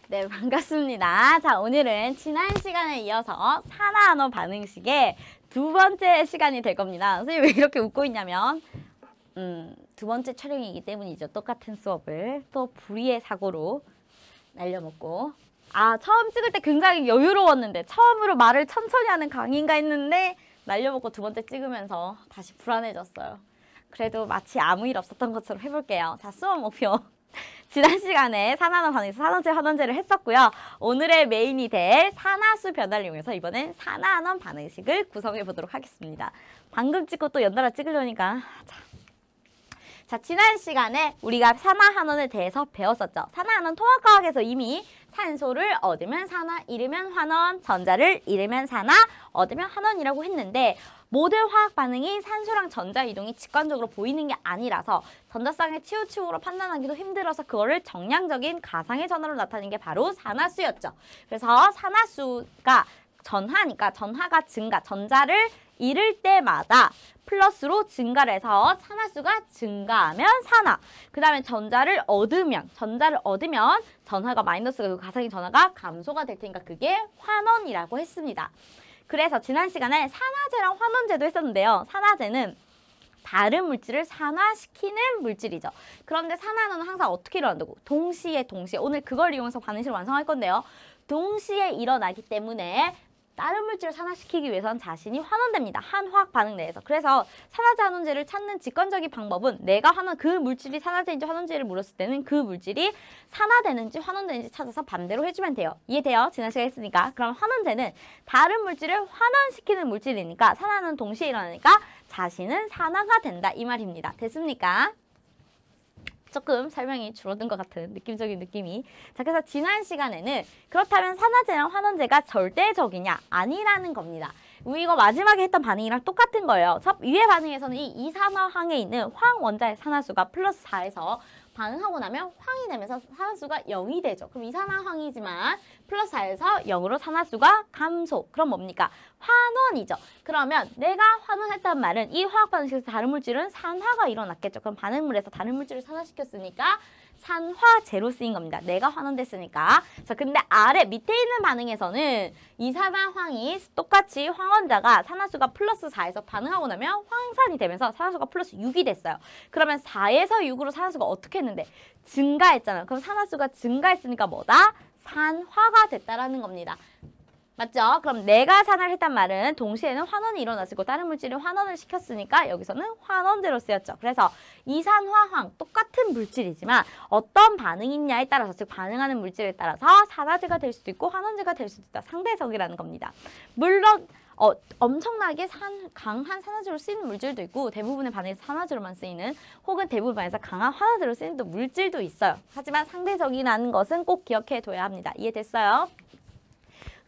네, 반갑습니다. 자, 오늘은 지난 시간에 이어서 산화한원 반응식의 두 번째 시간이 될 겁니다. 선생님 왜 이렇게 웃고 있냐면 두 번째 촬영이기 때문이죠. 똑같은 수업을 또 불의의 사고로 날려먹고 처음 찍을 때 굉장히 여유로웠는데 처음으로 말을 천천히 하는 강의인가 했는데 날려먹고 두 번째 찍으면서 다시 불안해졌어요. 그래도 마치 아무 일 없었던 것처럼 해볼게요. 자, 수업 목표. 지난 시간에 산화한원 반응식 산원제, 환원제를 했었고요. 오늘의 메인이 될 산화수 변화를 이용해서 이번엔 산화한원 반응식을 구성해 보도록 하겠습니다. 방금 찍고 또 연달아 찍으려니까 자, 지난 시간에 우리가 산화한원에 대해서 배웠었죠. 산화한원 통합과학에서 이미 산소를 얻으면 산화, 잃으면 환원, 전자를 잃으면 산화, 얻으면 환원이라고 했는데 모든 화학 반응이 산소랑 전자 이동이 직관적으로 보이는 게 아니라서 전자쌍의 치우치우로 판단하기도 힘들어서 그거를 정량적인 가상의 전화로 나타낸 게 바로 산화수였죠. 그래서 산화수가 전하니까 전하가 증가, 전자를 잃을 때마다 플러스로 증가를 해서 산화수가 증가하면 산화. 그 다음에 전자를 얻으면 전하가 마이너스가 되고 가상의 전하가 감소가 될 테니까 그게 환원이라고 했습니다. 그래서 지난 시간에 산화제랑 환원제도 했었는데요. 산화제는 다른 물질을 산화시키는 물질이죠. 그런데 산화는 항상 어떻게 일어난다고? 동시에 오늘 그걸 이용해서 반응식을 완성할 건데요. 동시에 일어나기 때문에 다른 물질을 산화시키기 위해서는 자신이 환원됩니다. 한 화학 반응 내에서. 그래서 산화제, 환원제를 찾는 직관적인 방법은 내가 그 물질이 산화제인지 환원제를 물었을 때는 그 물질이 산화되는지 환원되는지 찾아서 반대로 해주면 돼요. 이해돼요? 지난 시간에 했으니까. 그럼 환원제는 다른 물질을 환원시키는 물질이니까 산화는 동시에 일어나니까 자신은 산화가 된다. 이 말입니다. 됐습니까? 조금 설명이 줄어든 것 같은 느낌적인 느낌이. 자, 그래서 지난 시간에는 그렇다면 산화제랑 환원제가 절대적이냐? 아니라는 겁니다. 이거 마지막에 했던 반응이랑 똑같은 거예요. 위의 반응에서는 이 이산화황에 있는 황 원자의 산화수가 플러스 4에서 반응하고 나면 황이 되면서 산화수가 0이 되죠. 그럼 이산화황이지만 플러스 4에서 0으로 산화수가 감소. 그럼 뭡니까? 환원이죠. 그러면 내가 환원했단 말은 이 화학 반응식에서 다른 물질은 산화가 일어났겠죠. 그럼 반응물에서 다른 물질을 산화시켰으니까 산화제로 쓰인 겁니다. 내가 환원됐으니까. 자, 근데 밑에 있는 반응에서는 이산화황이 똑같이 황원자가 산화수가 플러스 4에서 반응하고 나면 황산이 되면서 산화수가 플러스 6이 됐어요. 그러면 4에서 6으로 산화수가 어떻게 했는데? 증가했잖아요. 그럼 산화수가 증가했으니까 뭐다? 산화가 됐다라는 겁니다. 맞죠? 그럼 내가 산화를 했단 말은 동시에는 환원이 일어났고 다른 물질이 환원을 시켰으니까 여기서는 환원제로 쓰였죠. 그래서 이산화황 똑같은 물질이지만 어떤 반응이 있냐에 따라서 즉 반응하는 물질에 따라서 산화제가 될 수도 있고 환원제가 될 수도 있다. 상대적이라는 겁니다. 물론 엄청나게 강한 산화제로 쓰이는 물질도 있고 대부분의 반응에서 산화제로만 쓰이는 혹은 대부분 반응에서 강한 환화제로 쓰이는 물질도 있어요. 하지만 상대적이라는 것은 꼭 기억해 둬야 합니다. 이해됐어요?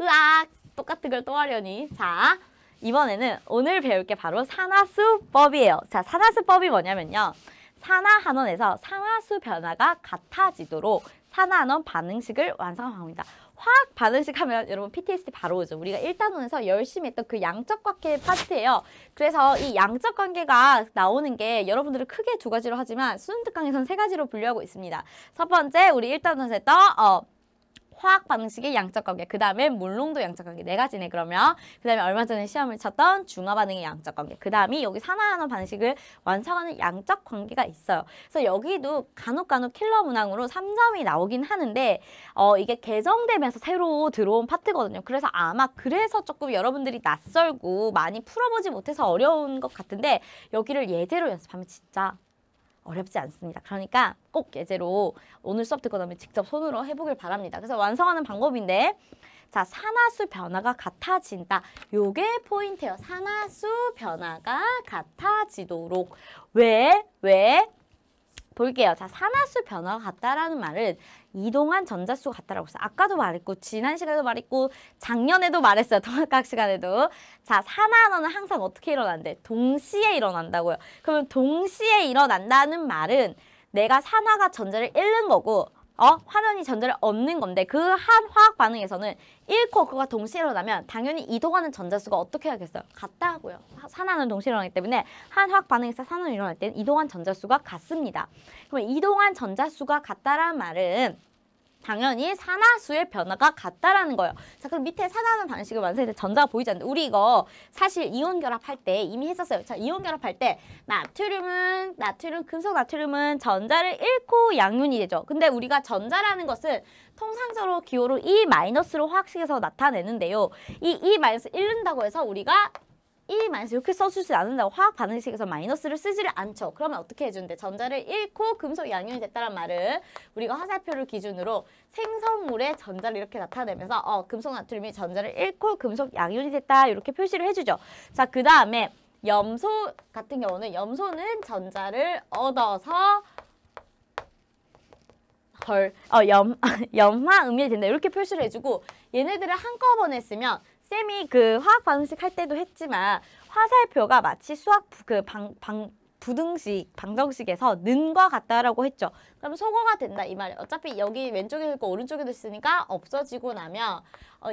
으악! 똑같은 걸 또 하려니. 자, 이번에는 오늘 배울 게 바로 산화수법이에요. 자, 산화수법이 뭐냐면요. 산화한원에서 산화수 변화가 같아지도록 산화한원 반응식을 완성합니다. 화학 반응식 하면 여러분 PTSD 바로 오죠. 우리가 1단원에서 열심히 했던 그 양적 관계 파트예요. 그래서 이 양적 관계가 나오는 게 여러분들은 크게 두 가지로 하지만 수능 특강에서는 세 가지로 분류하고 있습니다. 첫 번째, 우리 1단원에서 했던 화학 반응식의 양적 관계, 그 다음에 물농도 양적 관계, 네 가지네 그러면. 그 다음에 얼마 전에 시험을 쳤던 중화 반응의 양적 관계, 그 다음이 여기 산화한원 반응식을 완성하는 양적 관계가 있어요. 그래서 여기도 간혹 킬러 문항으로 3점이 나오긴 하는데 이게 개정되면서 새로 들어온 파트거든요. 그래서 아마 그래서 조금 여러분들이 낯설고 많이 풀어보지 못해서 어려운 것 같은데 여기를 예제로 연습하면 진짜 어렵지 않습니다. 그러니까 꼭 예제로 오늘 수업 듣고 나면 직접 손으로 해보길 바랍니다. 그래서 완성하는 방법인데 자, 산화수 변화가 같아진다. 요게 포인트예요. 산화수 변화가 같아지도록. 왜? 볼게요. 자, 산화수 변화가 같다라는 말은 이동한 전자수가 같다라고 했어요. 아까도 말했고 지난 시간에도 말했고 작년에도 말했어요. 통합과학 시간에도. 자, 산화한원은 항상 어떻게 일어난대? 동시에 일어난다고요. 그러면 동시에 일어난다는 말은 내가 산화가 전자를 잃는 거고 환원이 전자를 얻는 건데 그 한 화학 반응에서는 잃고 그거가 동시에 일어나면 당연히 이동하는 전자수가 어떻게 하겠어요? 같다고요. 산화는 동시에 일어나기 때문에 한 화학 반응에서 산화는 일어날 때는 이동한 전자수가 같습니다. 그러면 이동한 전자수가 같다라는 말은 당연히 산화수의 변화가 같다라는 거예요. 자, 그럼 밑에 산화하는 방식을 완성할 때 전자가 보이지 않는데 우리 이거 사실 이온 결합할 때 이미 했었어요. 자, 이온 결합할 때 금속 나트륨은 전자를 잃고 양윤이 되죠. 근데 우리가 전자라는 것은 통상적으로 기호로 E-로 화학식에서 나타내는데요. 이 E- 잃는다고 해서 우리가 E- 이렇게 써주지 않는다고 화학 반응식에서 마이너스를 쓰지를 않죠. 그러면 어떻게 해주는데 전자를 잃고 금속 양윤이 됐다는 말은 우리가 화살표를 기준으로 생성물의 전자를 이렇게 나타내면서 금속 나트륨이 전자를 잃고 금속 양윤이 됐다 이렇게 표시를 해주죠. 자, 그 다음에 염소 같은 경우는 염소는 전자를 얻어서 염화음이 된다 이렇게 표시를 해주고 얘네들을 한꺼번에 쓰면 쌤이 그 화학 반응식 할 때도 했지만 화살표가 마치 수학 방정식에서 는과 같다라고 했죠. 그럼 소거가 된다 이 말이에요. 어차피 여기 왼쪽에도 있고 오른쪽에도 있으니까 없어지고 나면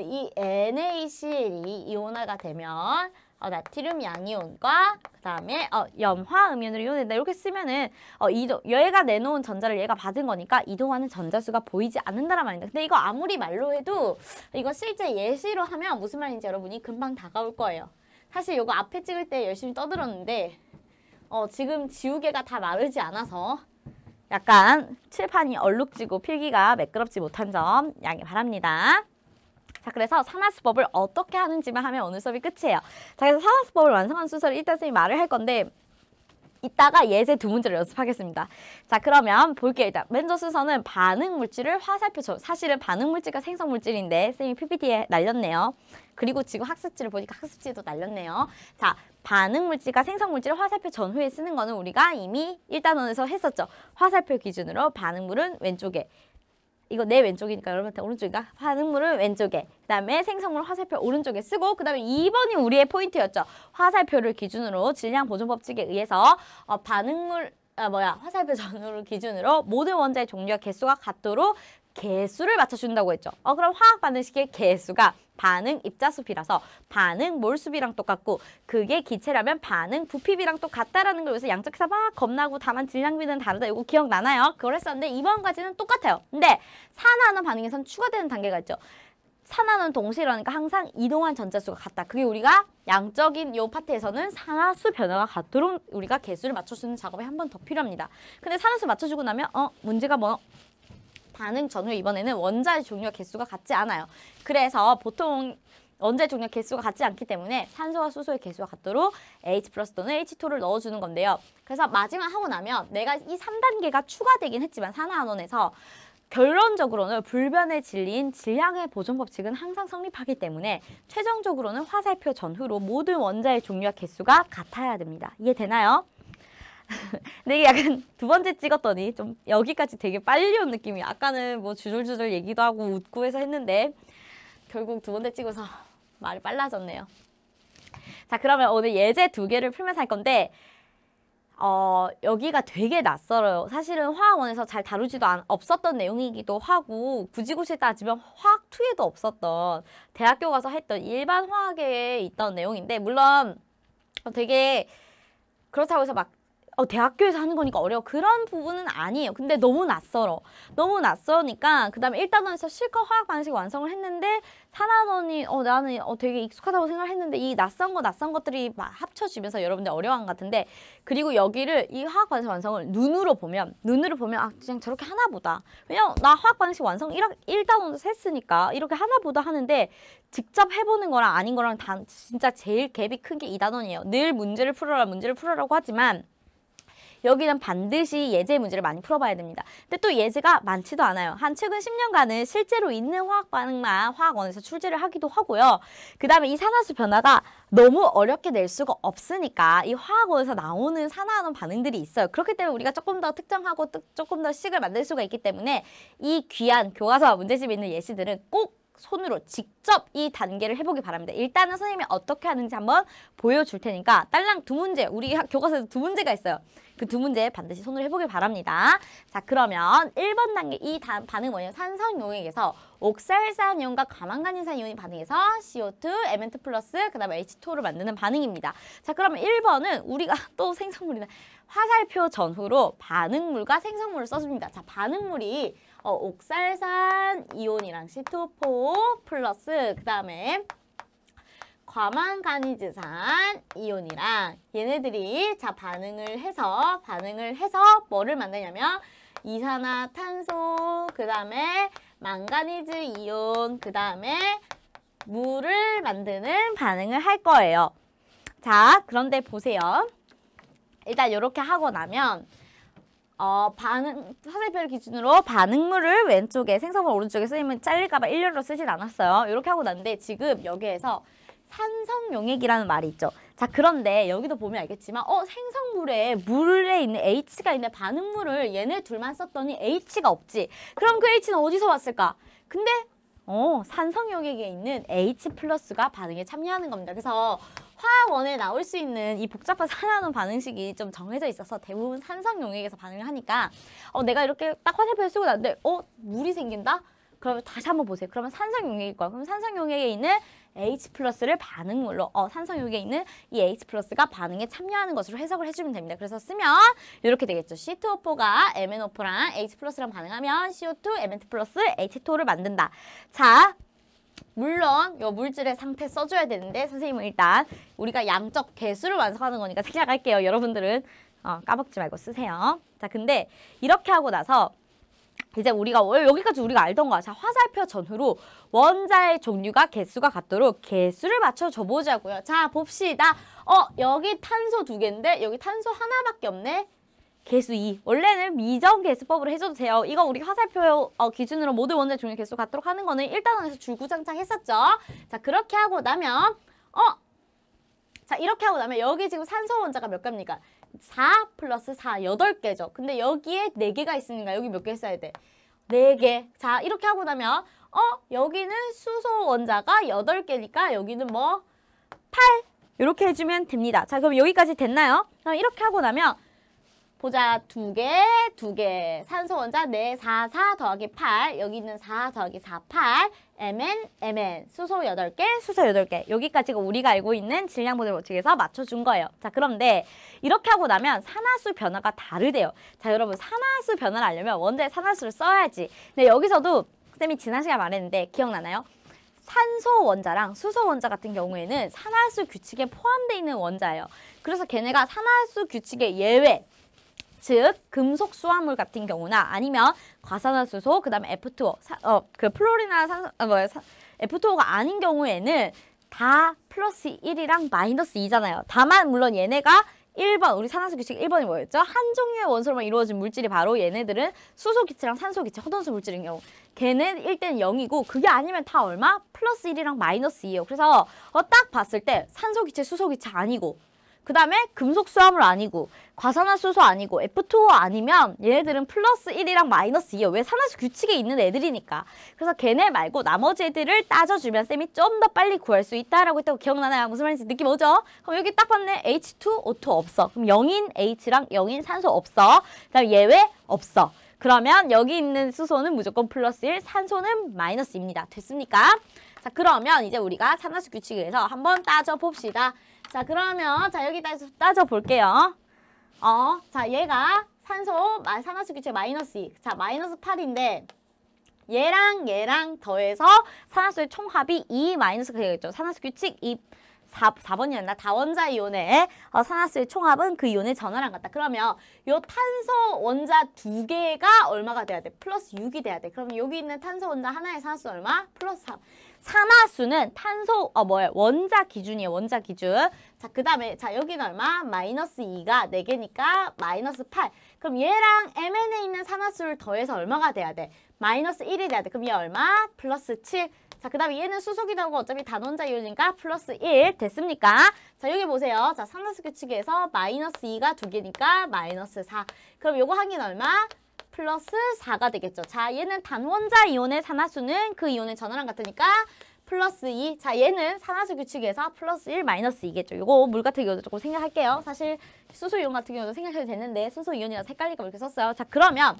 이 NaCl이 이온화가 되면 나트륨 양이온과 그 다음에 염화음이온으로 이온된다 이렇게 쓰면은 얘가 내놓은 전자를 얘가 받은 거니까 이동하는 전자수가 보이지 않는다란 말입니다. 근데 이거 아무리 말로 해도 이거 실제 예시로 하면 무슨 말인지 여러분이 금방 다가올 거예요. 사실 이거 앞에 찍을 때 열심히 떠들었는데 지금 지우개가 다 마르지 않아서 약간 칠판이 얼룩지고 필기가 매끄럽지 못한 점 양해 바랍니다. 자, 그래서 산화수법을 어떻게 하는지만 하면 오늘 수업이 끝이에요. 자, 그래서 산화수법을 완성하는 순서를 일단 선생님이 말을 할 건데 이따가 예제 두 문제를 연습하겠습니다. 자, 그러면 볼게요. 일단 먼저 순서는 반응물질을 화살표처럼 사실은 반응물질과 생성물질인데 선생님이 PPT에 날렸네요. 그리고 지금 학습지를 보니까 학습지도 날렸네요. 자, 반응물질과 생성물질을 화살표 전후에 쓰는 거는 우리가 이미 1단원에서 했었죠. 화살표 기준으로 반응물은 왼쪽에 이거 내 왼쪽이니까 여러분한테 오른쪽인가? 반응물은 왼쪽에 그 다음에 생성물 화살표 오른쪽에 쓰고 그 다음에 2번이 우리의 포인트였죠. 화살표를 기준으로 질량 보존 법칙에 의해서 화살표 전후를 기준으로 모든 원자의 종류와 개수가 같도록 개수를 맞춰준다고 했죠. 그럼 화학 반응식의 개수가 반응 입자수비라서 반응 몰수비랑 똑같고 그게 기체라면 반응 부피비랑 똑같다라는 걸 여기서 양쪽에서 막 겁나고 다만 질량비는 다르다. 이거 기억나나요? 그걸 했었는데 이번까지는 똑같아요. 근데 산화하는 반응에선 추가되는 단계가 있죠. 산화는 동시라니까 항상 이동한 전자수가 같다. 그게 우리가 양적인 요 파트에서는 산화수 변화가 같도록 우리가 개수를 맞춰주는 작업이 한 번 더 필요합니다. 근데 산화수 맞춰주고 나면 문제가 반응 전후 이번에는 원자의 종류와 개수가 같지 않아요. 그래서 보통 원자의 종류와 개수가 같지 않기 때문에 산소와 수소의 개수가 같도록 H+ 또는 H2를 넣어주는 건데요. 그래서 마지막 하고 나면 내가 이 3단계가 추가되긴 했지만 산화한원에서 결론적으로는 불변의 진리인 질량의 보존 법칙은 항상 성립하기 때문에 최종적으로는 화살표 전후로 모든 원자의 종류와 개수가 같아야 됩니다. 이해되나요? 근데 이게 약간 두 번째 찍었더니 좀 여기까지 되게 빨리 온 느낌이야. 아까는 뭐 주절주절 얘기도 하고 웃고 해서 했는데 결국 두 번째 찍어서 말이 빨라졌네요. 자, 그러면 오늘 예제 두 개를 풀면서 할 건데 여기가 되게 낯설어요. 사실은 화학원에서 잘 다루지도 없었던 내용이기도 하고 굳이 따지면 화학 2에도 없었던 대학교 가서 했던 일반 화학에 있던 내용인데 물론 되게 그렇다고 해서 막 대학교에서 하는 거니까 어려워. 그런 부분은 아니에요. 근데 너무 낯설어. 너무 낯서니까 그 다음에 1단원에서 실컷 화학 반응식 완성을 했는데 산화원이 나는 되게 익숙하다고 생각을 했는데 이 낯선 것들이 막 합쳐지면서 여러분들 어려워한 것 같은데 그리고 여기를 이 화학 반응식 완성을 눈으로 보면 그냥 저렇게 하나 보다. 왜냐면 나 화학 반응식 완성 1단원에서 했으니까 이렇게 하나 보다 하는데 직접 해보는 거랑 아닌 거랑 진짜 제일 갭이 큰 게 2단원이에요. 늘 문제를 풀어라고 하지만 여기는 반드시 예제 문제를 많이 풀어봐야 됩니다. 근데 또 예제가 많지도 않아요. 한 최근 10년간은 실제로 있는 화학 반응만 화학원에서 출제를 하기도 하고요. 그 다음에 이 산화수 변화가 너무 어렵게 낼 수가 없으니까 이 화학원에서 나오는 산화하는 반응들이 있어요. 그렇기 때문에 우리가 조금 더 특정하고 조금 더 식을 만들 수가 있기 때문에 이 귀한 교과서와 문제집에 있는 예시들은 꼭 손으로 직접 이 단계를 해보기 바랍니다. 일단은 선생님이 어떻게 하는지 한번 보여줄 테니까 딸랑 두 문제, 우리 교과서에도 두 문제가 있어요. 그 두 문제 반드시 손으로 해보길 바랍니다. 자, 그러면 1번 단계 이 반응 뭐예요? 산성용액에서 옥살산이온과 가망간인산 이온이 반응해서 CO2, Mn2 플러스 그 다음에 H2를 만드는 반응입니다. 자, 그러면 1번은 우리가 또 생성물이나 화살표 전후로 반응물과 생성물을 써줍니다. 자, 반응물이 옥살산 이온이랑 C2O4 플러스 그 다음에 과망간이즈산 이온이랑 얘네들이 자 반응을 해서 뭐를 만드냐면 이산화탄소 그 다음에 망가니즈 이온 그 다음에 물을 만드는 반응을 할 거예요. 자, 그런데 보세요. 일단 이렇게 하고 나면 화살표를 기준으로 반응물을 왼쪽에 생성물 오른쪽에 쓰이면 잘릴까봐 일렬로 쓰진 않았어요. 이렇게 하고 났는데 지금 여기에서 산성용액이라는 말이 있죠. 자, 그런데 여기도 보면 알겠지만 생성물에 물에 있는 H가 있는 반응물을 얘네 둘만 썼더니 H가 없지. 그럼 그 H는 어디서 왔을까? 근데 산성용액에 있는 H 플러스가 반응에 참여하는 겁니다. 그래서 화학원에 나올 수 있는 이 복잡한 산화하는 반응식이 좀 정해져 있어서 대부분 산성용액에서 반응을 하니까 내가 이렇게 딱 화살표를 쓰고 났는데 물이 생긴다? 그러면 다시 한번 보세요. 그러면 산성용액일 거야. 그럼 산성용액에 있는 H 플러스를 반응물로 산성용액에 있는 이 H 플러스가 반응에 참여하는 것으로 해석을 해주면 됩니다. 그래서 쓰면 이렇게 되겠죠. C2O4가 MnO4랑 H 플러스랑 반응하면 CO2, Mn2 플러스 H2O를 만든다. 자, 물론 이 물질의 상태 써줘야 되는데 선생님은 일단 우리가 양적 개수를 완성하는 거니까 생략할게요. 여러분들은 까먹지 말고 쓰세요. 자, 근데 이렇게 하고 나서 이제 우리가 여기까지 우리가 알던 거야. 자, 화살표 전후로 원자의 종류가 개수가 같도록 개수를 맞춰줘 보자고요. 자, 봅시다. 여기 탄소 2개인데 여기 탄소 하나밖에 없네. 개수 2. 원래는 미정개수법으로 해줘도 돼요. 이거 우리 화살표 기준으로 모든 원자의 종류 개수 같도록 하는 거는 1단원에서 줄구장창 했었죠. 자, 그렇게 하고 나면 자, 이렇게 하고 나면 여기 지금 산소 원자가 몇 개입니까? 4 플러스 4, 8개죠. 근데 여기에 4개가 있으니까 여기 몇 개 써야 돼? 4개. 자, 이렇게 하고 나면 여기는 수소 원자가 8개니까 여기는 뭐? 8. 이렇게 해주면 됩니다. 자, 그럼 여기까지 됐나요? 이렇게 하고 나면 보자. 2개. 산소 원자 4, 4 더하기 8. 여기 있는 4 더하기 4, 8. Mn. 수소 8개, 수소 8개. 여기까지가 우리가 알고 있는 질량 모델 법칙에서 맞춰준 거예요. 자, 그런데 이렇게 하고 나면 산화수 변화가 다르대요. 자, 여러분 산화수 변화를 알려면 원자의 산화수를 써야지. 근데 여기서도 쌤이 지난 시간에 말했는데 기억나나요? 산소 원자랑 수소 원자 같은 경우에는 산화수 규칙에 포함되어 있는 원자예요. 그래서 걔네가 산화수 규칙의 예외, 즉 금속 수화물 같은 경우나 아니면 과산화수소 그다음에 F2O 그 플로리나 F2O가 아닌 경우에는 다 플러스 1이랑 마이너스 2잖아요. 다만 물론 얘네가 1번 우리 산화수 규칙 1번이 뭐였죠? 한 종류의 원소로만 이루어진 물질이 바로 얘네들은 수소 기체랑 산소 기체 허돈수 물질인 경우 걔는 1대는 0이고 그게 아니면 다 얼마? 플러스 1이랑 마이너스 2예요. 그래서 딱 봤을 때 산소 기체 수소 기체 아니고 그 다음에 금속 수화물 아니고 과산화수소 아니고 F2O 아니면 얘네들은 플러스 1이랑 마이너스 2요. 왜? 산화수 규칙에 있는 애들이니까. 그래서 걔네 말고 나머지 애들을 따져주면 쌤이 좀 더 빨리 구할 수 있다라고 했다고 기억나나요? 무슨 말인지 느낌 오죠? 그럼 여기 딱 봤네. H2O2 없어. 그럼 0인 H랑 0인 산소 없어. 그다음 예외 없어. 그러면 여기 있는 수소는 무조건 플러스 1, 산소는 마이너스 2입니다. 됐습니까? 자, 그러면 이제 우리가 산화수 규칙에 의해서 한번 따져봅시다. 자, 그러면 자 여기 따져볼게요. 자, 얘가 산화수 규칙 마이너스 2. 자, 마이너스 8인데 얘랑 더해서 산화수의 총합이 2 마이너스가 되겠죠. 산화수 규칙 4번이었나? 다원자 이온의 산화수의 총합은 그 이온의 전화랑 같다. 그러면 요 탄소 원자 2개가 얼마가 돼야 돼? 플러스 6이 돼야 돼. 그러면 여기 있는 탄소 원자 하나의 산화수 얼마? 플러스 3. 산화수는 탄소 원자 기준이에요. 원자 기준. 자, 그 다음에 자 여기는 얼마? 마이너스 2가 4개니까 마이너스 8. 그럼 얘랑 Mn에 있는 산화수를 더해서 얼마가 돼야 돼? 마이너스 1이 돼야 돼. 그럼 얘 얼마? 플러스 7. 자, 그 다음에 얘는 수소기도 하고 어차피 단원자 이온이니까 플러스 1 됐습니까? 자, 여기 보세요. 자, 산화수 규칙에서 마이너스 2가 2개니까 마이너스 4. 그럼 요거 하긴 얼마? 플러스 4가 되겠죠. 자, 얘는 단원자 이온의 산화수는 그 이온의 전화랑 같으니까 플러스 2. 자, 얘는 산화수 규칙에서 플러스 1, 마이너스 2겠죠. 요거 물 같은 경우도 조금 생각할게요. 사실 수소 이온 같은 경우도 생각해도 되는데 수소 이온이라서 헷갈릴까 봐 이렇게 썼어요. 자, 그러면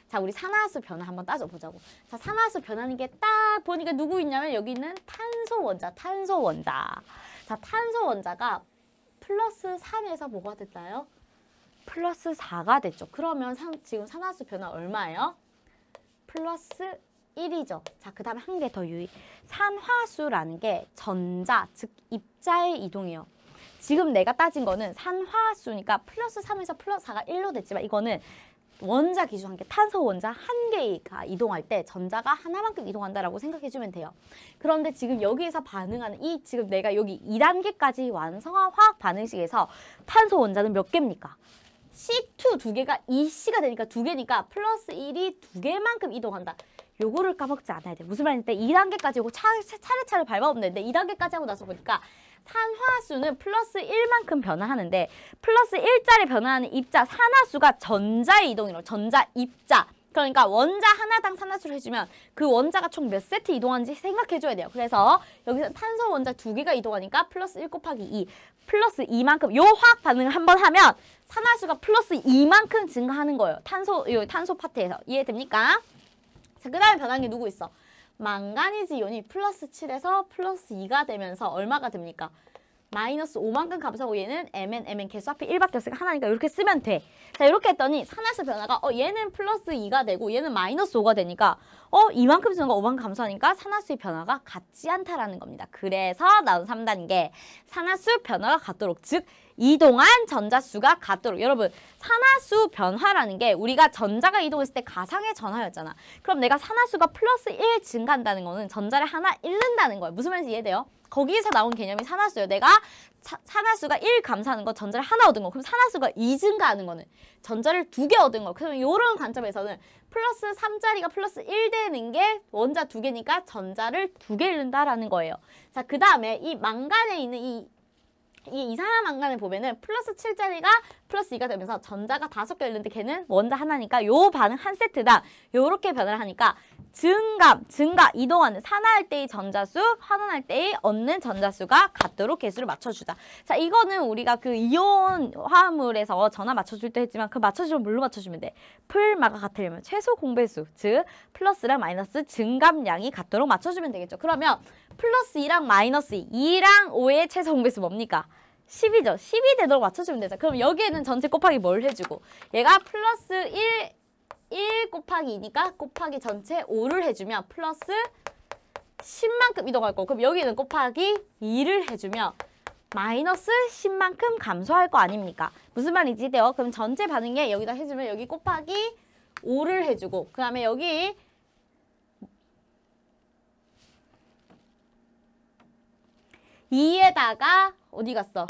자, 우리 산화수 변화 한번 따져보자고. 자, 산화수 변하는 게 딱 보니까 누구 있냐면 여기 있는 탄소 원자. 자, 탄소 원자가 플러스 3에서 뭐가 됐나요? 플러스 4가 됐죠. 그러면 지금 산화수 변화 얼마예요? 플러스 1이죠. 자, 그 다음에 한 개 더 유의. 산화수라는 게 전자, 즉 입자의 이동이에요. 지금 내가 따진 거는 산화수니까 플러스 3에서 플러스 4가 1로 됐지만 이거는 원자 기준 한 개, 탄소 원자 한 개가 이동할 때 전자가 하나만큼 이동한다라고 생각해주면 돼요. 그런데 지금 여기에서 반응하는 이 지금 내가 여기 2단계까지 완성한 화학 반응식에서 탄소 원자는 몇 개입니까? C2 두 개가 2C가 되니까 두 개니까 플러스 1이 두 개만큼 이동한다. 요거를 까먹지 않아야 돼. 무슨 말인지 2단계까지 요거 차례차례 밟아보면 되는데 2단계까지 하고 나서 보니까 산화수는 플러스 1만큼 변화하는데 플러스 1짜리 변화하는 입자 산화수가 전자의 이동이라고. 전자, 입자. 그러니까 원자 하나당 산화수를 해주면 그 원자가 총 몇 세트 이동하는지 생각해줘야 돼요. 그래서 여기서 탄소 원자 두 개가 이동하니까 플러스 1 곱하기 2. 플러스 2만큼 요 화학 반응을 한번 하면 산화수가 플러스 2만큼 증가하는 거예요. 탄소 파트에서. 이해됩니까? 자, 그 다음에 변한 게 누구 있어? 망가니즈 이온이 플러스 7에서 플러스 2가 되면서 얼마가 됩니까? 마이너스 5만큼 감소하고 얘는 mn 개수 앞에 1밖에 없으니까 하나니까 이렇게 쓰면 돼. 자, 이렇게 했더니 산화수 변화가 얘는 플러스 2가 되고 얘는 마이너스 5가 되니까 이만큼 증가 5만큼 감소하니까 산화수의 변화가 같지 않다라는 겁니다. 그래서 나온 3단계 산화수 변화가 같도록, 즉 이동한 전자수가 같도록. 여러분, 산화수 변화라는 게 우리가 전자가 이동했을 때 가상의 전화였잖아. 그럼 내가 산화수가 플러스 1 증가한다는 거는 전자를 하나 잃는다는 거예요. 무슨 말인지 이해돼요? 거기에서 나온 개념이 산화수예요. 내가 산화수가 1 감소하는 거, 전자를 하나 얻은 거. 그럼 산화수가 2 증가하는 거는 전자를 2개 얻은 거. 그러면 이런 관점에서는 플러스 3짜리가 플러스 1 되는 게 원자 2개니까 전자를 2개 잃는다라는 거예요. 자, 그 다음에 이 망간에 있는 이 이산화 망간을 보면은 플러스 7짜리가 플러스 2가 되면서 전자가 5개 있는데 걔는 원자 하나니까 요 반응 한 세트당 요렇게 변화를 하니까 증가, 이동하는 산화할 때의 전자수, 환원할 때의 얻는 전자수가 같도록 개수를 맞춰주자. 자, 이거는 우리가 그 이온 화합물에서 전화 맞춰줄 때 했지만 그 맞춰주면 뭘로 맞춰주면 돼? 풀마가 같으려면 최소 공배수, 즉 플러스랑 마이너스 증감량이 같도록 맞춰주면 되겠죠. 그러면 플러스 2랑 마이너스 2, 2랑 5의 최소 공배수 뭡니까? 10이죠. 10이 되도록 맞춰주면 되죠. 그럼 여기에는 전체 곱하기 뭘 해주고 얘가 플러스 1 곱하기 2니까 곱하기 전체 5를 해주면 플러스 10만큼 이동할 거고, 그럼 여기는 곱하기 2를 해주면 마이너스 10만큼 감소할 거 아닙니까? 무슨 말인지 돼요? 그럼 전체 반응에 여기다 해주면 여기 곱하기 5를 해주고 그 다음에 여기2에다가 어디 갔어?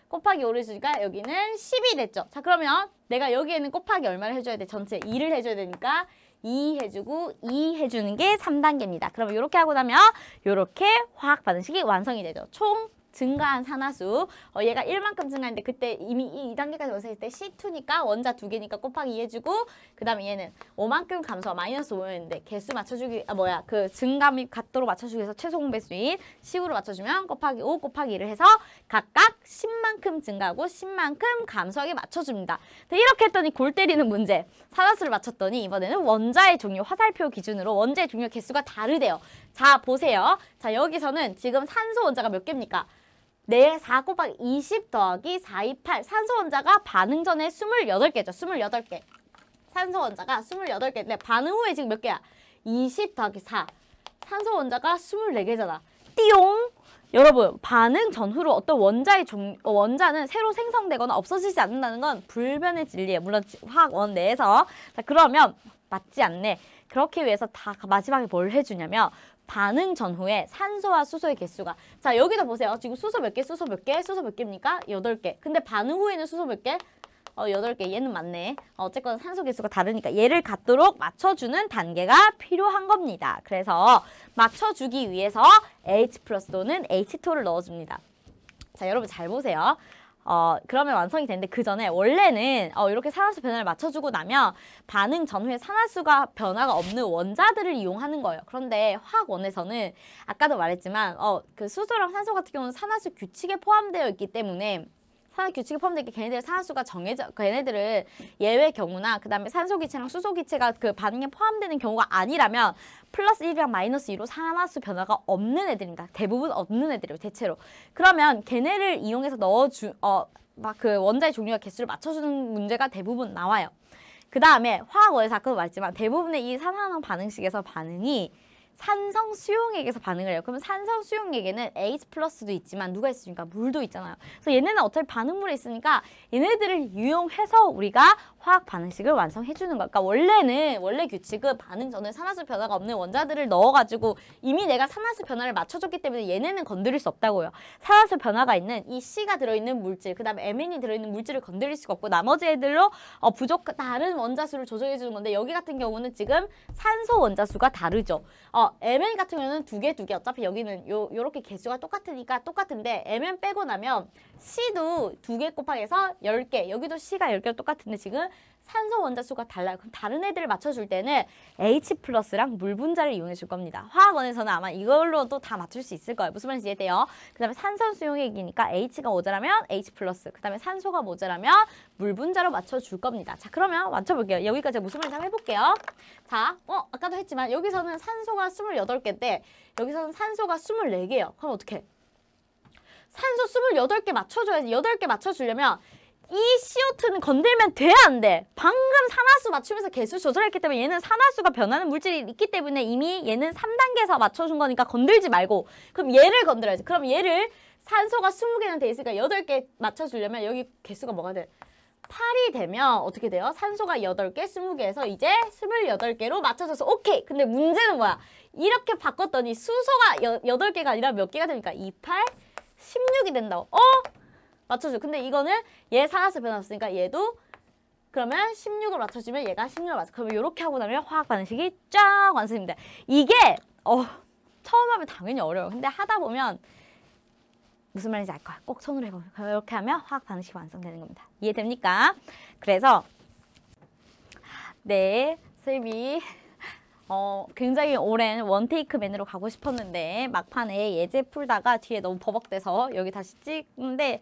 곱하기 5를 해주니까 여기는 10이 됐죠. 자, 그러면 내가 여기에는 곱하기 얼마를 해줘야 돼? 전체 2를 해줘야 되니까 2 해주고 2 해주는 게 3단계입니다. 그러면 이렇게 하고 나면 이렇게 화학 반응식이 완성이 되죠. 총 증가한 산화수. 얘가 1만큼 증가했는데 그때 이미 2단계까지 완성했을 때 C2니까 원자 2개니까 곱하기 2 해주고 그 다음에 얘는 5만큼 감소, 마이너스 5였는데 개수 맞춰주기, 그 증감이 같도록 맞춰주기 위해서 최소 공배수인 10으로 맞춰주면 곱하기 5 곱하기 2를 해서 각각 10만큼 증가하고 10만큼 감소하게 맞춰줍니다. 이렇게 했더니 골 때리는 문제. 산화수를 맞췄더니 이번에는 원자의 종류, 화살표 기준으로 원자의 종류 개수가 다르대요. 자, 보세요. 자, 여기서는 지금 산소 원자가 몇 개입니까? 4 곱하기 20 더하기 4, 2, 8. 산소 원자가 반응 전에 28개죠. 28개. 산소 원자가 28개인데 반응 후에 지금 몇 개야? 20 더하기 4. 산소 원자가 24개잖아. 띠용! 여러분, 반응 전후로 어떤 원자는 새로 생성되거나 없어지지 않는다는 건 불변의 진리예요. 물론 화학원 내에서. 자, 그러면 맞지 않네. 그렇기 위해서 다 마지막에 뭘 해주냐면 반응 전후에 산소와 수소의 개수가, 자, 여기도 보세요. 지금 수소 몇 개, 수소 몇 개, 수소 몇 개입니까? 8개. 근데 반응 후에는 수소 몇 개? 8개. 얘는 맞네. 어쨌거나 산소 개수가 다르니까 얘를 같도록 맞춰주는 단계가 필요한 겁니다. 그래서 맞춰주기 위해서 H 플러스 또는 H2를 넣어줍니다. 자, 여러분 잘 보세요. 그러면 완성이 되는데 그 전에 원래는 이렇게 산화수 변화를 맞춰주고 나면 반응 전후에 산화수가 변화가 없는 원자들을 이용하는 거예요. 그런데 화학원에서는 아까도 말했지만 그 수소랑 산소 같은 경우는 산화수 규칙에 포함되어 있기 때문에 산화 규칙에 포함되어 있기 때문에 걔네들 산화수가 정해져, 걔네들은 예외 경우나 그 다음에 산소 기체랑 수소 기체가 그 반응에 포함되는 경우가 아니라면 플러스 1이랑 마이너스 2로 산화수 변화가 없는 애들입니다. 대부분 없는 애들이에요, 대체로. 그러면 걔네를 이용해서 막 그 원자의 종류와 개수를 맞춰주는 문제가 대부분 나와요. 그 다음에 화학원에서 아까도 말했지만 대부분의 이 산화환원 반응식에서 반응이 산성 수용액에서 반응을 해요. 그러면 산성 수용액에는 H 플러스도 있지만 누가 있으니까 물도 있잖아요. 그래서 얘네는 어차피 반응물에 있으니까 얘네들을 이용해서 우리가 화학 반응식을 완성해 주는 거야. 그러니까 원래 규칙은 반응 전에 산화수 변화가 없는 원자들을 넣어가지고 이미 내가 산화수 변화를 맞춰줬기 때문에 얘네는 건드릴 수 없다고요. 산화수 변화가 있는 이 C가 들어있는 물질, 그 다음에 Mn이 들어있는 물질을 건드릴 수가 없고 나머지 애들로 다른 원자수를 조정해 주는 건데 여기 같은 경우는 지금 산소 원자수가 다르죠. Mn 같은 경우는 두 개 어차피 여기는 요렇게 개수가 똑같으니까 똑같은데 Mn 빼고 나면 C도 2개 곱하기해서 10개 여기도 C가 10개로 똑같은데 지금 산소 원자수가 달라요. 그럼 다른 애들을 맞춰줄 때는 H 플러스랑 물 분자를 이용해 줄 겁니다. 화학원에서는 아마 이걸로도 다 맞출 수 있을 거예요. 무슨 말인지 이해돼요? 그 다음에 산소 수용액이니까 H가 모자라면 H 플러스, 그 다음에 산소가 모자라면 물 분자로 맞춰줄 겁니다. 자, 그러면 맞춰볼게요. 여기까지 무슨 말인지 한번 해볼게요. 자, 아까도 했지만 여기서는 산소가 28개인데 여기서는 산소가 24개예요. 그럼 어떡해? 산소 28개 맞춰줘야지. 8개 맞춰주려면 이 CO2는 건들면 돼, 안 돼? 방금 산화수 맞추면서 개수 조절했기 때문에 얘는 산화수가 변하는 물질이 있기 때문에 이미 얘는 3단계에서 맞춰준 거니까 건들지 말고 그럼 얘를 건드려야지. 그럼 얘를 산소가 20개나 돼 있으니까 8개 맞춰주려면 여기 개수가 뭐가 돼? 8이 되면 어떻게 돼요? 산소가 8개, 20개에서 이제 28개로 맞춰줘서 오케이! 근데 문제는 뭐야? 이렇게 바꿨더니 수소가 8개가 아니라 몇 개가 됩니까? 2, 8, 16이 된다고. 맞춰줘. 근데 이거는 얘 산화수 변화 없으니까 얘도 그러면 16을 맞춰주면 얘가 16을 맞춰. 그러면 이렇게 하고 나면 화학 반응식이 쫙 완성입니다. 이게 처음 하면 당연히 어려워요. 근데 하다 보면 무슨 말인지 알 거야. 꼭 손으로 해보면. 이렇게 하면 화학 반응식이 완성되는 겁니다. 이해됩니까? 그래서 네, 선생님이 굉장히 오랜 원테이크 맨으로 가고 싶었는데 막판에 예제 풀다가 뒤에 너무 버벅대서 여기 다시 찍는데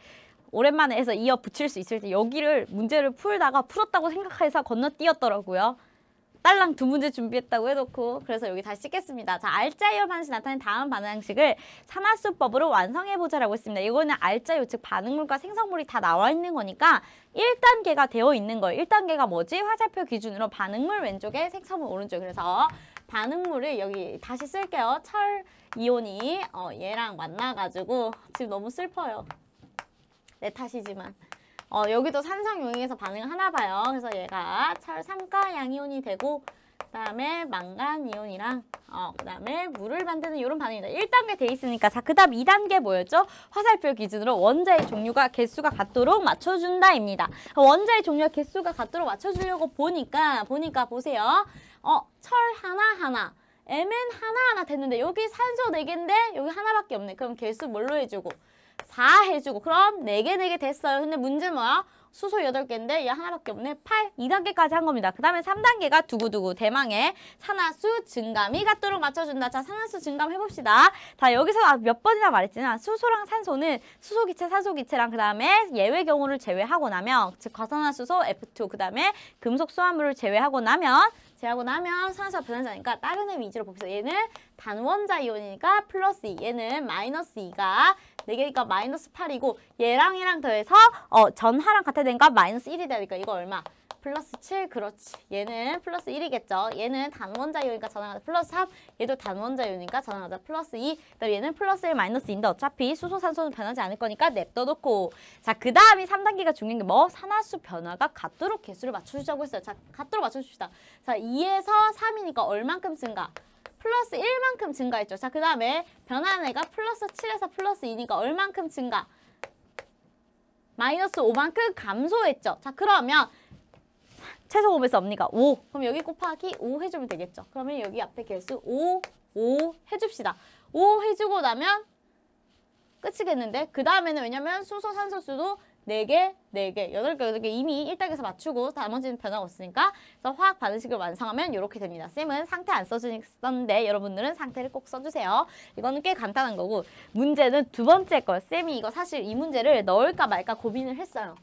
오랜만에 해서 이어 붙일 수 있을 때 여기를 문제를 풀다가 풀었다고 생각해서 건너뛰었더라고요. 딸랑 2문제 준비했다고 해놓고 그래서 여기 다시 찍겠습니다. 자, 알자이어 반응식 나타낸 다음 반응식을 산화수법으로 완성해보자라고 했습니다. 이거는 알자이어 즉 반응물과 생성물이 다 나와 있는 거니까 1단계가 되어 있는 거예요. 1단계가 뭐지? 화살표 기준으로 반응물 왼쪽에 생성물 오른쪽. 그래서 반응물을 여기 다시 쓸게요. 철 이온이 얘랑 만나가지고 지금 너무 슬퍼요. 내 탓이지만. 여기도 산성용액에서 반응을 하나 봐요. 그래서 얘가 철 3가 양이온이 되고 그다음에 망간 이온이랑 그다음에 물을 만드는 이런 반응이다. 1단계 돼 있으니까 자, 그다음 2단계 뭐였죠? 화살표 기준으로 원자의 종류가 개수가 같도록 맞춰준다입니다. 원자의 종류가 개수가 같도록 맞춰주려고 보니까 보세요. 철 하나 Mn 하나 됐는데 여기 산소 4개인데 여기 하나밖에 없네. 그럼 개수 뭘로 해주고 4 해주고 그럼 4개 됐어요. 근데 문제는 뭐야? 수소 8개인데 얘 하나밖에 없네. 8, 2단계까지 한 겁니다. 그 다음에 3단계가 두구두구 대망의 산화수 증감이 같도록 맞춰준다. 자, 산화수 증감 해봅시다. 자, 여기서 몇 번이나 말했지만 수소랑 산소는 수소기체, 산소기체랑 그 다음에 예외 경우를 제외하고 나면 즉 과산화수소 F2 그 다음에 금속 수화물을 제외하고 나면 산화수가 변하지 않으니까 다른 애 위주로 봅시다. 얘는 단원자 이온이니까 플러스 2, 얘는 마이너스 2가 4개니까 마이너스 8이고 얘랑 더해서 전하랑 같아야 되니까 마이너스 1이 되니까 이거 얼마? 플러스 7, 그렇지. 얘는 플러스 1이겠죠. 얘는 단원자 이온이니까 전하가자 플러스 3, 얘도 단원자 이온이니까 전하가자 플러스 2, 그다음에 얘는 플러스 1, 마이너스 2인데 어차피 수소, 산소는 변하지 않을 거니까 냅둬놓고 자, 그 다음이 3단계가 중요한 게 뭐? 산화수 변화가 같도록 개수를 맞춰주자고 했어요. 자, 같도록 맞춰줍시다. 자, 2에서 3이니까 얼만큼 증가? 플러스 1만큼 증가했죠. 자, 그 다음에 변하는 애가 플러스 7에서 플러스 2니까 얼만큼 증가? 마이너스 5만큼 감소했죠. 자, 그러면 최소 곱해서 없으니까 5. 그럼 여기 곱하기 5 해주면 되겠죠. 그러면 여기 앞에 개수 5 해줍시다. 5 해주고 나면 끝이겠는데 그 다음에는 왜냐면 수소, 산소수도 4개, 8개 이미 1단계에서 맞추고 나머지는 변화가 없으니까 그래서 화학 반응식을 완성하면 이렇게 됩니다. 쌤은 상태 안 써주는데 여러분들은 상태를 꼭 써주세요. 이거는 꽤 간단한 거고 문제는 두 번째 거예요. 쌤이 이거 사실 이 문제를 넣을까 말까 고민을 했어요.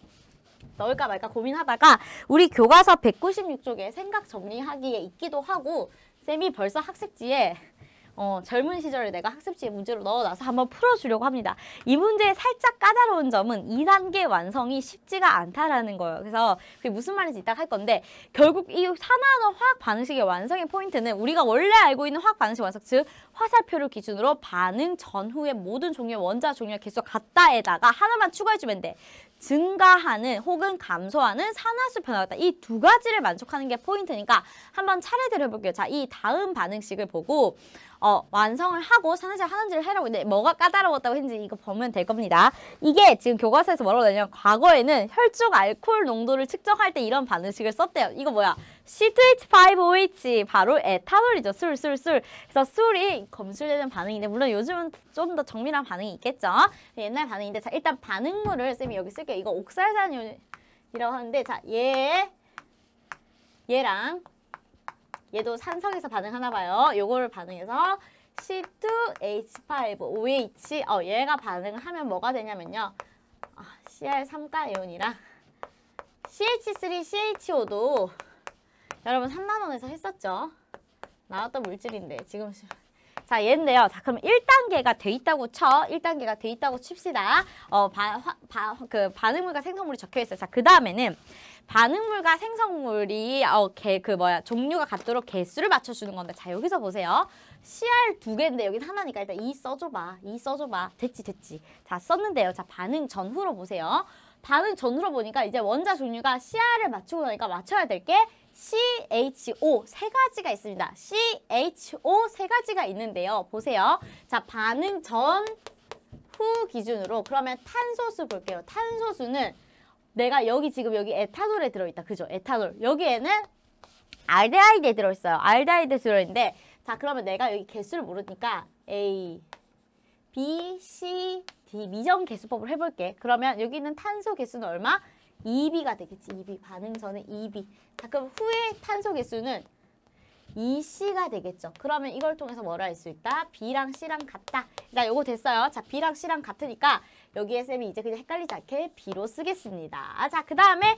넣을까 말까 고민하다가 우리 교과서 196쪽에 생각 정리하기에 있기도 하고 쌤이 벌써 학습지에 젊은 시절에 내가 학습지에 문제로 넣어놔서 한번 풀어주려고 합니다. 이 문제의 살짝 까다로운 점은 2단계 완성이 쉽지가 않다라는 거예요. 그래서 그게 무슨 말인지 이따 할 건데 결국 이 산화너 화학 반응식의 완성의 포인트는 우리가 원래 알고 있는 화학 반응식 완성, 즉 화살표를 기준으로 반응 전후의 모든 종류의 원자 종류의 개수 같다에다가 하나만 추가해주면 돼. 증가하는 혹은 감소하는 산화수 변화가 이 두 가지를 만족하는 게 포인트니까 한번 차례대로 해볼게요. 자, 이 다음 반응식을 보고 완성을 하고 산화제를 하는지를 해라고 했는데 뭐가 까다로웠다고 했는지 이거 보면 될 겁니다. 이게 지금 교과서에서 뭐라고 되냐면 과거에는 혈중 알코올 농도를 측정할 때 이런 반응식을 썼대요. 이거 뭐야? C2H5OH 바로 에탄올이죠. 술. 그래서 술이 검출되는 반응인데 물론 요즘은 좀 더 정밀한 반응이 있겠죠. 옛날 반응인데 자 일단 반응물을 쌤이 여기 쓸게요. 이거 옥살산이라고 하는데 자 얘랑 얘도 산성에서 반응하나 봐요. 요거를 반응해서 C2H5OH 얘가 반응을 하면 뭐가 되냐면요. CR3가이온이랑 CH3CHO도 여러분 3나노에서 했었죠. 나왔던 물질인데 지금 자 얘인데요. 자 그럼 1단계가 돼 있다고 쳐. 1단계가 돼 있다고 칩시다. 반응물과 생성물이 적혀 있어요. 자 그 다음에는 반응물과 생성물이 종류가 같도록 개수를 맞춰주는 건데 자 여기서 보세요. CR 두 개인데 여기 하나니까 일단 E 써줘봐. 됐지. 자 썼는데요. 자 반응 전후로 보세요. 반응 전후로 보니까 이제 원자 종류가 CR을 맞추고 나니까 맞춰야 될 게 CHO 세 가지가 있습니다. CHO 세 가지가 있는데요. 보세요. 자 반응 전 후 기준으로 그러면 탄소수 볼게요. 탄소수는 내가 지금 여기 에탄올에 들어있다. 그죠? 에탄올. 여기에는 알데하이드에 들어있어요. 알데하이드에 들어있는데 자 그러면 내가 여기 개수를 모르니까 A, B, C, D 미정 개수법을 해볼게. 그러면 여기 있는 탄소 개수는 얼마? 2B가 되겠지. 2B. 반응 전에 2B. 자 그럼 후에 탄소 개수는 2C가 되겠죠. 그러면 이걸 통해서 뭐라 할 수 있다? B랑 C랑 같다. 일단 요거 됐어요. 자 B랑 C랑 같으니까 여기에 쌤이 이제 그냥 헷갈리지 않게 B로 쓰겠습니다. 자 그 다음에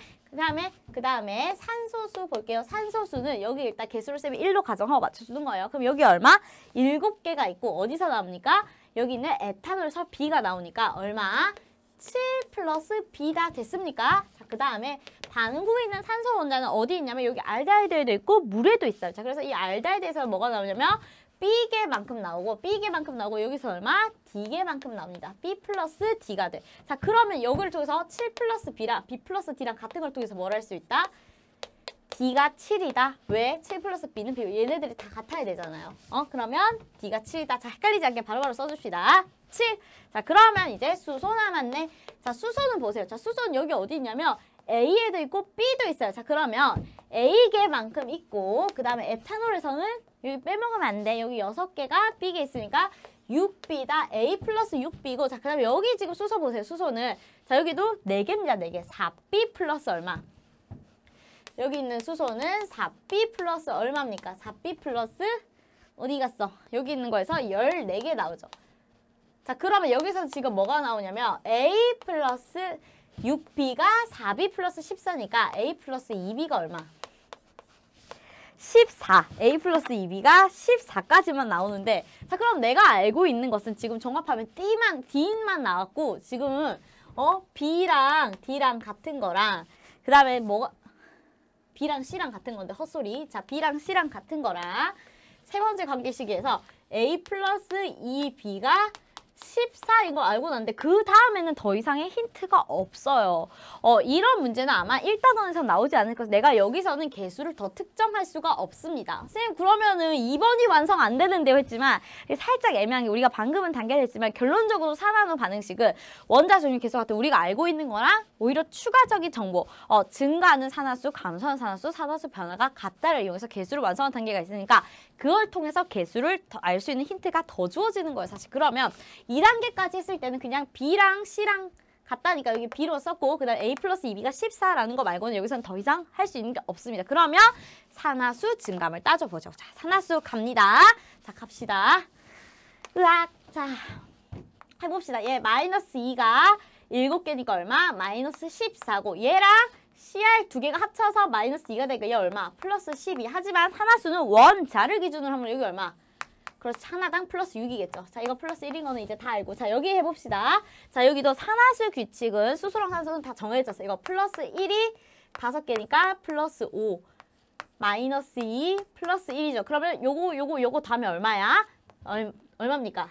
산소수 볼게요. 산소수는 여기 일단 개수를 쌤이 1로 가정하고 맞춰주는 거예요. 그럼 여기 얼마? 7개가 있고 어디서 나옵니까? 여기 있는 에탄올에서 B가 나오니까 얼마? 7 플러스 B다 됐습니까? 자, 그 다음에 반응 후에 있는 산소 원자는 어디 있냐면 여기 알데하이드에도 있고 물에도 있어요. 자, 그래서 이 알데하이드에서 뭐가 나오냐면 B개만큼 나오고 여기서 얼마? D개만큼 나옵니다. B 플러스 D가 돼. 자, 그러면 여기를 통해서 7 플러스 B랑 B 플러스 D랑 같은 걸 통해서 뭘 할 수 있다? D가 7이다. 왜? 7 플러스 B는 B. 얘네들이 다 같아야 되잖아요. 그러면 D가 7이다. 자, 헷갈리지 않게 바로바로 써줍시다. 7. 자, 그러면 이제 수소 남았네. 자, 수소는 보세요. 자, 수소는 여기 어디 있냐면 A에도 있고 B도 있어요. 자, 그러면 A개만큼 있고 그 다음에 에탄올에서는 여기 빼먹으면 안 돼. 여기 6개가 B개 있으니까 6B다. A 플러스 6B고 자, 그 다음에 여기 지금 수소 보세요. 수소는 자, 여기도 4개입니다. 4개. 4B 플러스 얼마? 여기 있는 수소는 4B 플러스 얼마입니까? 4B 플러스 어디 갔어? 여기 있는 거에서 14개 나오죠. 자, 그러면 여기서 지금 뭐가 나오냐면 A 플러스 6B가 4B 플러스 14니까 A 플러스 2B가 얼마? 14. A 플러스 2B가 14까지만 나오는데 자, 그럼 내가 알고 있는 것은 지금 종합하면 D만 나왔고 지금은 B랑 D랑 같은 거랑 그 다음에 뭐가 B랑 C랑 같은 건데 헛소리. 자, B랑 C랑 같은 거랑 세 번째 관계식에서 A 플러스 2B가 14인 거 알고 났는데 그 다음에는 더 이상의 힌트가 없어요. 이런 문제는 아마 1단원에서 나오지 않을 것같아요. 내가 여기서는 개수를 더 특정할 수가 없습니다. 선생님 그러면은 2번이 완성 안 되는데요 했지만 살짝 애매한 게 우리가 방금은 단계했지만 결론적으로 산화노 반응식은 원자 종류 개수 같은 우리가 알고 있는 거랑 오히려 추가적인 정보 증가하는 산화수, 감소하는 산화수, 산화수 변화가 같다를 이용해서 개수를 완성한 단계가 있으니까 그걸 통해서 개수를 알 수 있는 힌트가 더 주어지는 거예요. 사실 그러면 2단계까지 했을 때는 그냥 B랑 C랑 같다니까 여기 B로 썼고 그 다음 A 플러스 2B가 14라는 거 말고는 여기서는 더 이상 할 수 있는 게 없습니다. 그러면 산화수 증감을 따져보죠. 자, 산화수 갑니다. 자, 갑시다. 으악. 자, 해봅시다. 얘 마이너스 2가 7개니까 얼마? 마이너스 14고 얘랑 CR 두 개가 합쳐서 마이너스 2가 되니까 얘 얼마? 플러스 12. 하지만 산화수는 원자를 기준으로 하면 여기 얼마? 그래서 하나당 플러스 6이겠죠. 자, 이거 플러스 1인 거는 이제 다 알고. 자, 여기 해봅시다. 자, 여기도 산화수 규칙은 수소랑 산소는 다 정해졌어. 이거 플러스 1이 5개니까 플러스 5. 마이너스 2 플러스 1이죠. 그러면 요거 다음에 얼마야? 얼마입니까?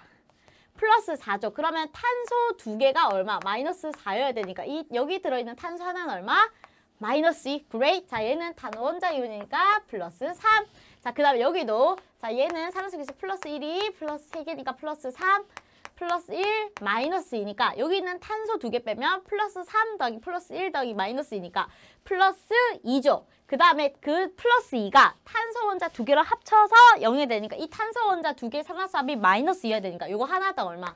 플러스 4죠. 그러면 탄소 2개가 얼마? 마이너스 4여야 되니까 여기 들어있는 탄소 하나는 얼마? 마이너스 2. 그레이트. 자, 얘는 단원자 이온이니까 플러스 3. 자, 그 다음에 여기도 자, 얘는 산화수 규칙 플러스 1이 플러스 3개니까 플러스 3. 플러스 1 마이너스 2니까 여기 있는 탄소 2개 빼면 플러스 3 더하기 플러스 1 더하기 마이너스 2니까 플러스 2죠. 그 다음에 그 플러스 2가 탄소 원자 2개로 합쳐서 0이 되니까 이 탄소 원자 2개 산화수 합이 마이너스 2여야 되니까 요거 하나당 얼마?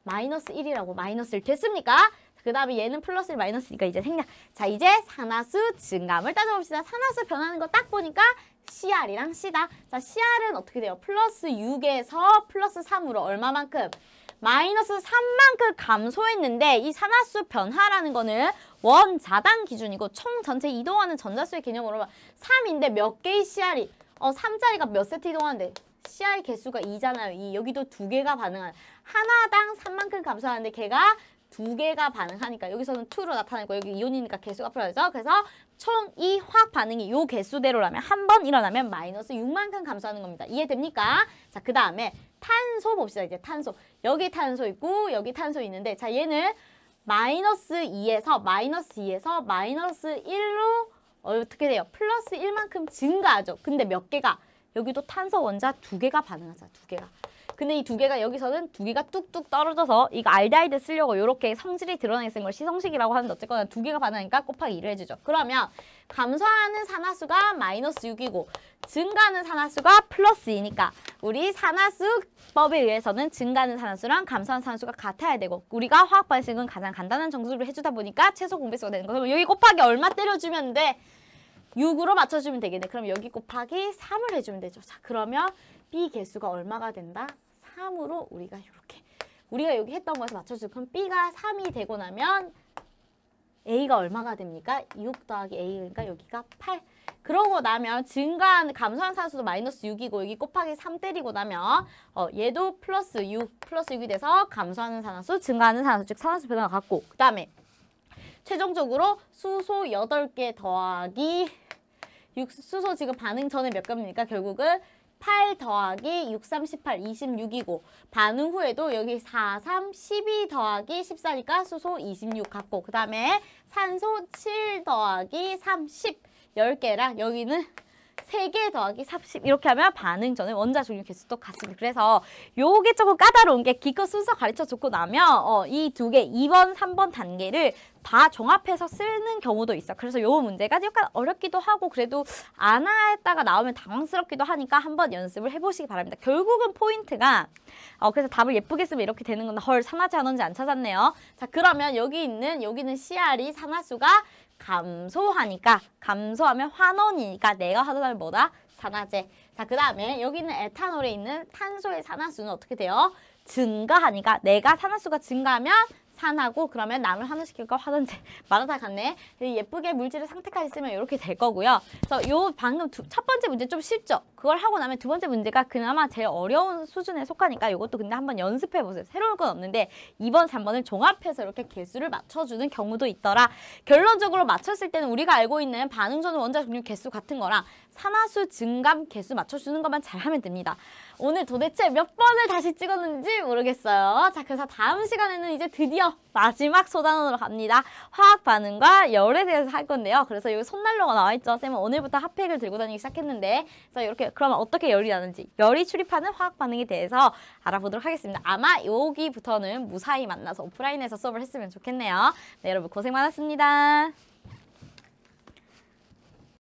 마이너스 1이라고 마이너스 1 됐습니까? 그 다음에 얘는 플러스 1 마이너스 2가 이제 생략. 자, 이제 산화수 증감을 따져봅시다. 산화수 변하는 거 딱 보니까 CR이랑 C다. 자, CR은 어떻게 돼요? 플러스 6에서 플러스 3으로 얼마만큼? 마이너스 3만큼 감소했는데 이 산화수 변화라는 거는 원자당 기준이고 총 전체 이동하는 전자수의 개념으로 3인데 몇 개의 CR이 3짜리가 몇 세트 이동하는데 CR 개수가 2잖아요. 여기도 2개가 반응하는 하나당 3만큼 감소하는데 걔가 2개가 반응하니까 여기서는 2로 나타나고 여기 이온이니까 개수가 풀어져서 그래서 총 이 화학 반응이 요 개수대로라면 한 번 일어나면 마이너스 6만큼 감소하는 겁니다. 이해됩니까? 자, 그 다음에 탄소 봅시다. 이제 탄소. 여기 탄소 있고 여기 탄소 있는데 자, 얘는 마이너스 2에서 마이너스 1로 어떻게 돼요? 플러스 1만큼 증가하죠. 근데 몇 개가? 여기도 탄소 원자 2개가 반응하죠. 2개가. 근데 이 2개가 여기서는 2개가 뚝뚝 떨어져서 이거 알데하이드 쓰려고 이렇게 성질이 드러나 있는 걸 시성식이라고 하는데 어쨌거나 2개가 반응하니까 곱하기 2를 해주죠. 그러면 감소하는 산화수가 마이너스 6이고 증가하는 산화수가 플러스 2니까 우리 산화수법에 의해서는 증가하는 산화수랑 감소하는 산화수가 같아야 되고 우리가 화학 반응식은 가장 간단한 정수를 해주다 보니까 최소 공배수가 되는 거. 그러면 여기 곱하기 얼마 때려주면 돼? 6으로 맞춰주면 되겠네. 그럼 여기 곱하기 3을 해주면 되죠. 자, 그러면 B 개수가 얼마가 된다? 3으로 우리가 여기 했던 거에서 맞춰주고 그럼 B가 3이 되고 나면 A가 얼마가 됩니까? 6 더하기 A니까 여기가 8. 그러고 나면 증가한 감소한 산수도 마이너스 6이고 여기 곱하기 3 때리고 나면 얘도 플러스 6이 돼서 감소하는 산화수, 증가하는 산화수, 즉 산화수 변화가 같고 그 다음에 최종적으로 수소 8개 더하기 수소 지금 반응 전에 몇 겁니까? 결국은 8 더하기 6, 3, 18, 26이고 반응 후에도 여기 4, 3, 12 더하기 14니까 수소 26 같고 그 다음에 산소 7 더하기 30, 10개랑 여기는 3개 더하기 30 이렇게 하면 반응 전에 원자 종류 개수도 같습니다. 그래서 요게 조금 까다로운 게 기껏 순서 가르쳐줬고 나면 이 2개, 2번, 3번 단계를 다 종합해서 쓰는 경우도 있어. 그래서 요 문제가 약간 어렵기도 하고 그래도 안 했다가 나오면 당황스럽기도 하니까 한번 연습을 해보시기 바랍니다. 결국은 포인트가 그래서 답을 예쁘게 쓰면 이렇게 되는 건데 헐 산화제 한원지 안 찾았네요. 자, 그러면 여기는 CR이 산화수가 감소하면 환원이니까 내가 하던 뭐다? 산화제. 자, 그 다음에 여기 있는 에탄올에 있는 탄소의 산화수는 어떻게 돼요? 증가하니까 내가 산화수가 증가하면 산하고 그러면 남을 환원시킬까 화단제. 말은 다 같네. 예쁘게 물질을 상태까지 쓰면 이렇게 될 거고요. 그래서 요 방금 첫 번째 문제 좀 쉽죠? 그걸 하고 나면 두 번째 문제가 그나마 제일 어려운 수준에 속하니까 이것도 근데 한번 연습해 보세요. 새로운 건 없는데 2번, 3번을 종합해서 이렇게 개수를 맞춰주는 경우도 있더라. 결론적으로 맞췄을 때는 우리가 알고 있는 반응 전 원자 종류 개수 같은 거랑 산화수 증감 개수 맞춰주는 것만 잘하면 됩니다. 오늘 도대체 몇 번을 다시 찍었는지 모르겠어요. 자, 그래서 다음 시간에는 이제 드디어 마지막 소단원으로 갑니다. 화학 반응과 열에 대해서 할 건데요. 그래서 여기 손난로가 나와있죠. 쌤은 오늘부터 핫팩을 들고 다니기 시작했는데 그래서 이렇게 그러면 어떻게 열이 나는지 열이 출입하는 화학 반응에 대해서 알아보도록 하겠습니다. 아마 여기부터는 무사히 만나서 오프라인에서 수업을 했으면 좋겠네요. 네, 여러분 고생 많았습니다.